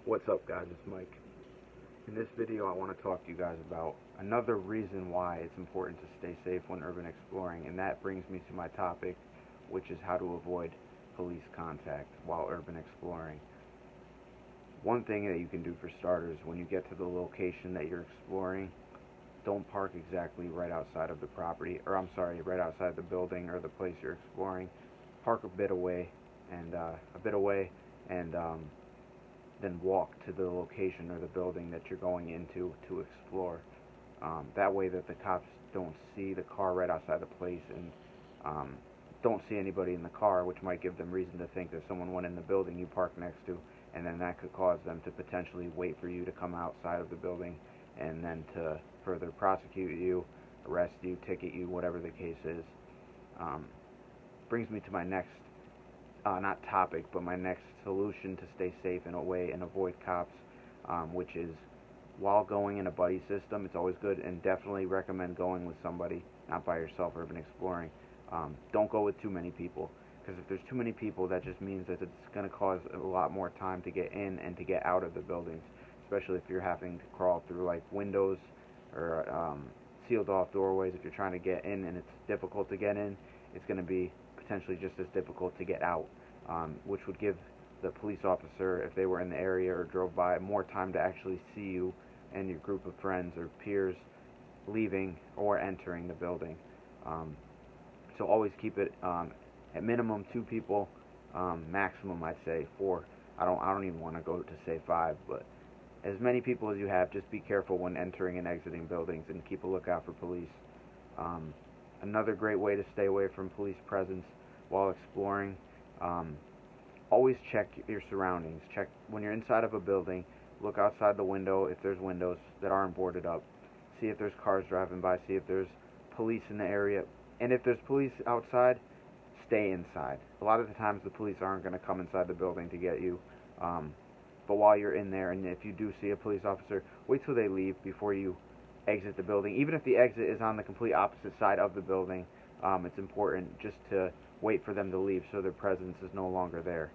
What's up, guys? It's Mike. In this video I want to talk to you guys about another reason why it's important to stay safe when urban exploring, and that brings me to my topic, which is how to avoid police contact while urban exploring. One thing that you can do for starters, when you get to the location that you're exploring, don't park exactly right outside of the property, or I'm sorry, right outside the building or the place you're exploring. Park a bit away, and then walk to the location or the building that you're going into to explore. That way that the cops don't see the car right outside the place, and don't see anybody in the car, which might give them reason to think that someone went in the building you parked next to, and then that could cause them to potentially wait for you to come outside of the building, and then to further prosecute you, arrest you, ticket you, whatever the case is. Brings me to my next not topic, but my next solution to stay safe in a way and avoid cops, which is while going in a buddy system. It's always good, and definitely recommend going with somebody, not by yourself, urban exploring. Don't go with too many people, because if there's too many people, that just means that it's going to cause a lot more time to get in and to get out of the buildings, especially if you're having to crawl through like windows or sealed off doorways. If you're trying to get in and it's difficult to get in, it's going to be potentially just as difficult to get out, which would give the police officer, if they were in the area or drove by, more time to actually see you and your group of friends or peers leaving or entering the building. So always keep it at minimum 2 people, maximum I'd say 4. I don't even want to go to say 5, but as many people as you have. Just be careful when entering and exiting buildings, and keep a lookout for police. Another great way to stay away from police presence while exploring, always check your surroundings. Check when you're inside of a building. Look outside the window if there's windows that aren't boarded up. See if there's cars driving by. See if there's police in the area. And if there's police outside, stay inside. A lot of the times the police aren't going to come inside the building to get you. But while you're in there, and if you do see a police officer, wait till they leave before you exit the building. Even if the exit is on the complete opposite side of the building, it's important just to wait for them to leave so their presence is no longer there.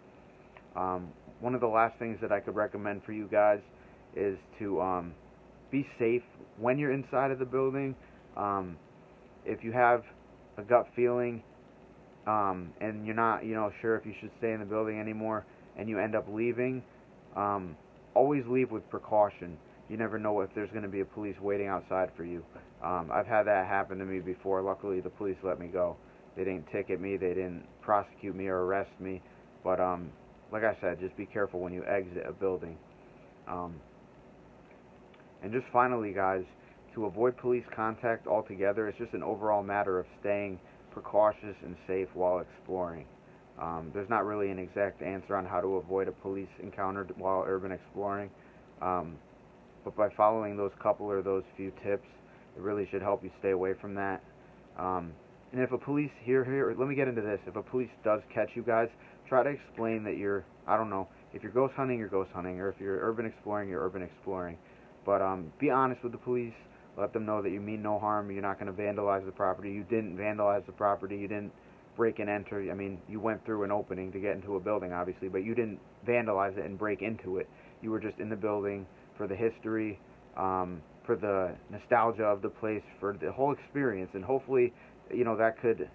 One of the last things that I could recommend for you guys is to be safe when you're inside of the building. If you have a gut feeling and you're not sure if you should stay in the building anymore, and you end up leaving, always leave with precaution. You never know if there's going to be a police waiting outside for you. I've had that happen to me before. Luckily, the police let me go. They didn't ticket me, they didn't prosecute me or arrest me. But like I said, just be careful when you exit a building. And just finally, guys, to avoid police contact altogether, it's just an overall matter of staying precautious and safe while exploring. There's not really an exact answer on how to avoid a police encounter while urban exploring. But by following those couple or those few tips, it really should help you stay away from that. And if a police let me get into this. If a police does catch you guys, try to explain that you're, I don't know, if you're ghost hunting, you're ghost hunting, or if you're urban exploring, you're urban exploring. But be honest with the police. Let them know that you mean no harm. You're not going to vandalize the property. You didn't vandalize the property. You didn't break and enter. I mean, you went through an opening to get into a building, obviously, but you didn't vandalize it and break into it. You were just in the building for the history, for the nostalgia of the place, for the whole experience, and hopefully, that could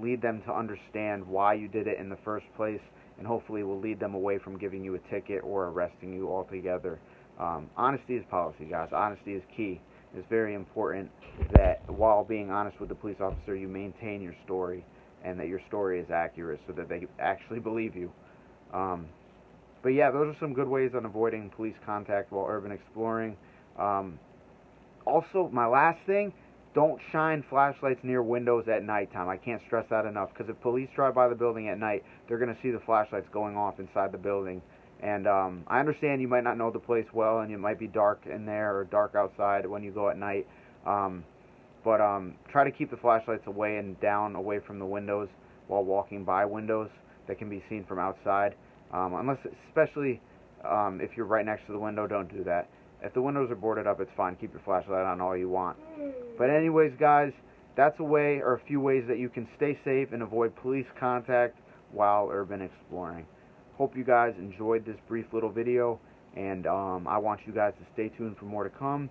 lead them to understand why you did it in the first place, and hopefully will lead them away from giving you a ticket or arresting you altogether. Honesty is policy, guys. Honesty is key. It's very important that while being honest with the police officer, you maintain your story, and that your story is accurate so that they actually believe you. But yeah, those are some good ways on avoiding police contact while urban exploring. Also, my last thing, don't shine flashlights near windows at nighttime. I can't stress that enough, because if police drive by the building at night, they're going to see the flashlights going off inside the building. And I understand you might not know the place well, and it might be dark in there or dark outside when you go at night. But try to keep the flashlights away and down away from the windows while walking by windows that can be seen from outside. Especially if you're right next to the window, don't do that. If the windows are boarded up, it's fine. Keep your flashlight on all you want. But anyways, guys, that's a way or a few ways that you can stay safe and avoid police contact while urban exploring. hope you guys enjoyed this brief little video, and I want you guys to stay tuned for more to come.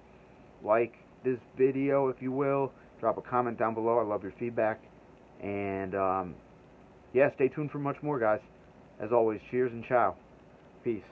Like this video if you will, drop a comment down below, I love your feedback, and yeah, stay tuned for much more, guys. As always, cheers and ciao. Peace.